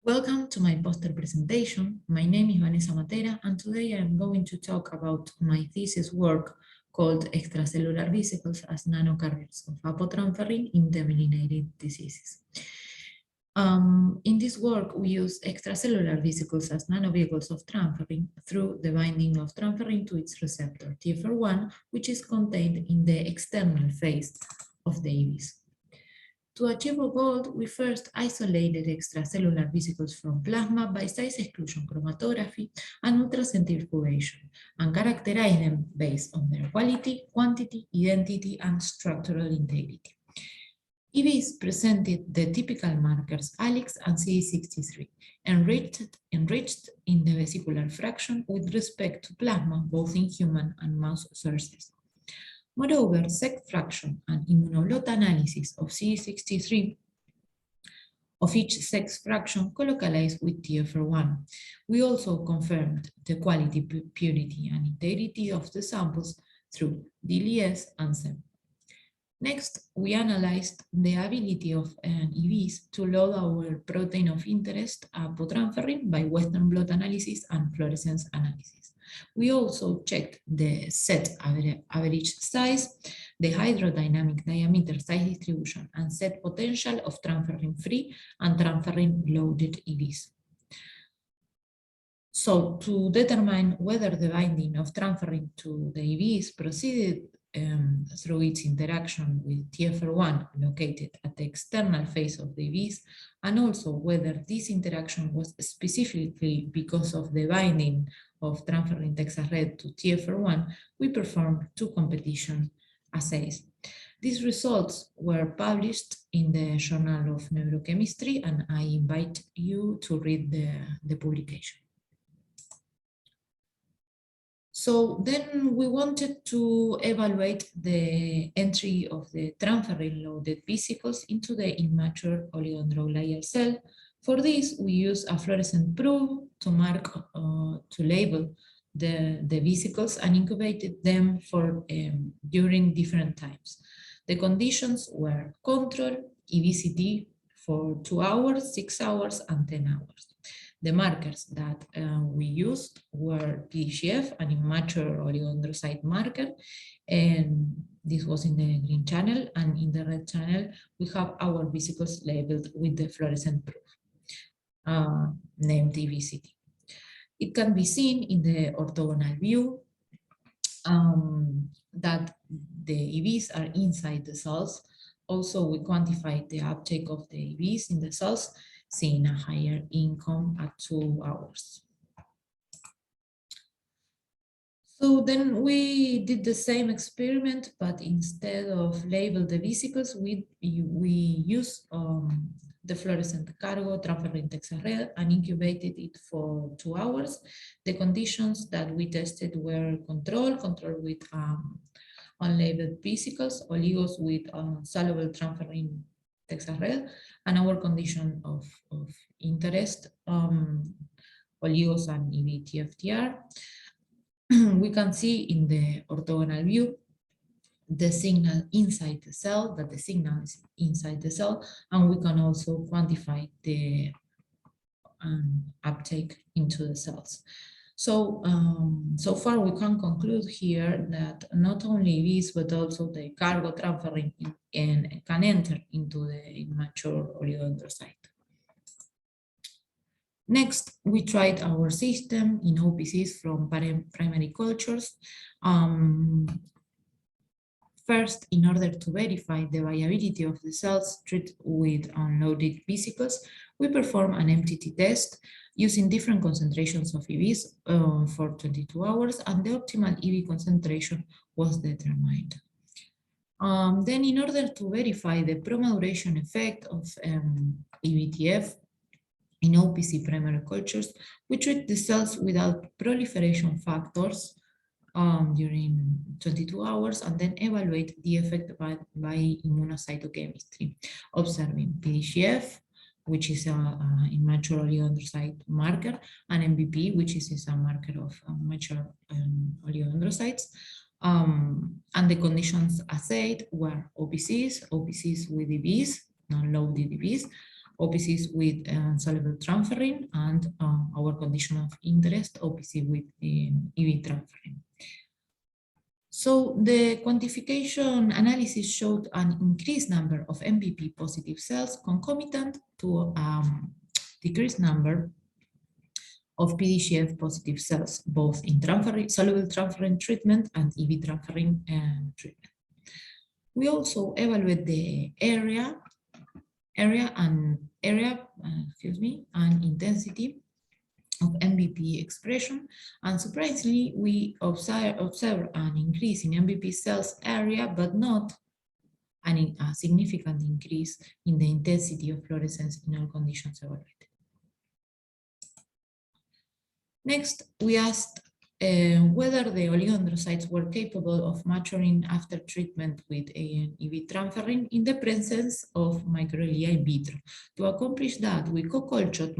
Welcome to my poster presentation. My name is Vanessa Matera, and today I'm going to talk about my thesis work called Extracellular Vesicles as Nanocarriers of Apotransferrin in Demyelinating Diseases. In this work, we use extracellular vesicles as nanovehicles of transferrin through the binding of transferrin to its receptor, TFR1, which is contained in the external phase of the EVs. To achieve our goal, we first isolated extracellular vesicles from plasma by size exclusion chromatography and ultracentrifugation, and characterized them based on their quality, quantity, identity, and structural integrity. EVs presented the typical markers ALIX and CD63, enriched in the vesicular fraction with respect to plasma, both in human and mouse sources. Moreover, sex fraction and immunoblot analysis of CD63 of each sex fraction colocalized with TFR1. We also confirmed the quality, purity, and integrity of the samples through DLS and SEM. Next, we analyzed the ability of EVs to load our protein of interest, apotransferrin, by Western blot analysis and fluorescence analysis. We also checked the set average size, the hydrodynamic diameter size distribution, and set potential of transferrin-free and transferrin-loaded EVs. So to determine whether the binding of transferrin to the EVs proceeded through its interaction with TFR1 located at the external phase of the EVs, and also whether this interaction was specifically because of the binding of transferrin Texas-red to TFR1, we performed two competition assays. These results were published in the Journal of Neurochemistry, and I invite you to read the publication. So then we wanted to evaluate the entry of the transferrin-loaded vesicles into the immature oligodendroglial cell. For this, we use a fluorescent probe to mark, to label the vesicles and incubated them for during different times. The conditions were control, EVCT for 2 hours, 6 hours, and 10 hours. The markers that we used were PDGF, an immature oligodendrocyte marker, and this was in the green channel, and in the red channel we have our vesicles labeled with the fluorescent proof, named EVCT. It can be seen in the orthogonal view that the EVs are inside the cells. Also, we quantified the uptake of the EVs in the cells, seeing a higher income at 2 hours. So then we did the same experiment, but instead of label the vesicles, we used the fluorescent cargo, transferrin Texas-red, and incubated it for 2 hours. The conditions that we tested were control with unlabeled vesicles, oligos with soluble transferrin Texas-red, and our condition of interest, oligos and EV-TFTR. We can see in the orthogonal view the signal inside the cell, that the signal is inside the cell, and we can also quantify the uptake into the cells. So, so far we can conclude here that not only EVs, but also the cargo transferrin can enter into the immature oligodendrocyte. Next, we tried our system in OPCs from primary cultures. First, in order to verify the viability of the cells treated with unloaded vesicles, we perform an MTT test using different concentrations of EVs for 22 hours, and the optimal EV concentration was determined. Then, in order to verify the promaduration effect of EVTF in OPC primary cultures, we treat the cells without proliferation factors during 22 hours, and then evaluate the effect by immunocytochemistry, observing PDGF, which is an immature oligodendrocyte marker, and MVP, which is a marker of mature oligodendrocytes. And the conditions assayed were OPCs with EVs, non-loaded EVs, OPCs with soluble transferrin, and our condition of interest, OPC with EV transferrin. So the quantification analysis showed an increased number of MVP positive cells concomitant to decreased number of PDGF positive cells, both in soluble transferrin treatment and EV transferrin treatment. We also evaluate the area and intensity of MVP expression, and surprisingly, we observe an increase in MVP cells area, but not a significant increase in the intensity of fluorescence in all conditions evaluated. Next, we asked whether the oligodendrocytes were capable of maturing after treatment with EV transferrin in the presence of microglia in vitro. To accomplish that, we co-cultured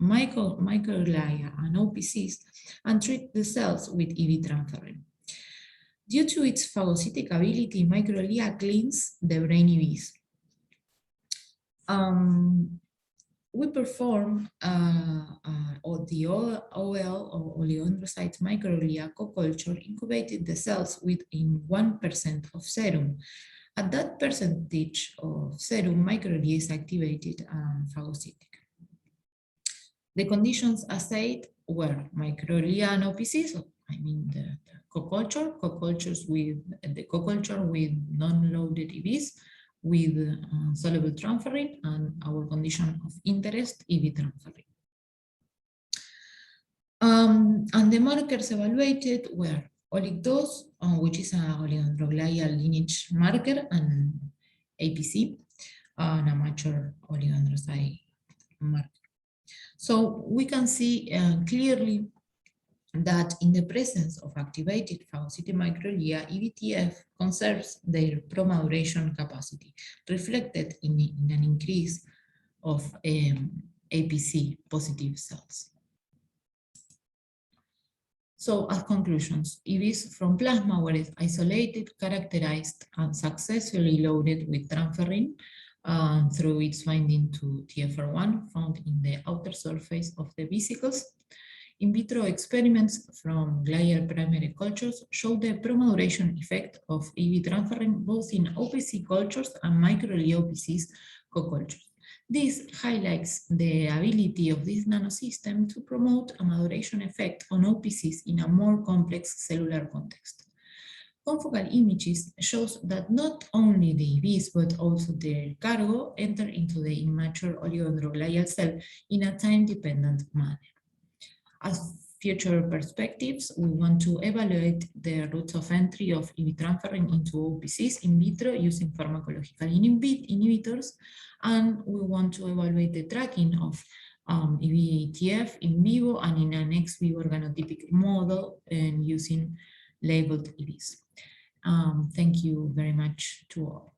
microglia and OPCs and treat the cells with EV transferrin. Due to its phagocytic ability, microglia cleans the brain EVs. We performed the OL, or oligodendrocytes microglia co-culture, incubated the cells within 1% of serum. At that percentage of serum, microglia is activated and phagocytic. The conditions assayed were microglia and OPC, so I mean the co-culture with non-loaded EVs, with soluble transferrin, and our condition of interest, EV transferrin. And the markers evaluated were OLIG2, which is a oligodendroglial lineage marker, and APC, an amateur oligodendrocyte marker. So we can see clearly that in the presence of activated phagocytic microglia, EVTF conserves their pro-maturation capacity, reflected in an increase of APC positive cells. So as conclusions, EVs from plasma were isolated, characterized, and successfully loaded with transferrin through its binding to TFR1 found in the outer surface of the vesicles. In vitro experiments from glial primary cultures show the pro-maturation effect of EV transferrin both in OPC cultures and microglia OPCs co-cultures. This highlights the ability of this nanosystem to promote a maturation effect on OPCs in a more complex cellular context. Confocal images shows that not only the EVs but also their cargo enter into the immature oligodendroglial cell in a time-dependent manner. As future perspectives, we want to evaluate the routes of entry of EV transferrin into OPCs in vitro using pharmacological inhibitors, and we want to evaluate the tracking of EVTF in vivo and in an ex vivo organotypic model and using labeled EVs. Thank you very much to all.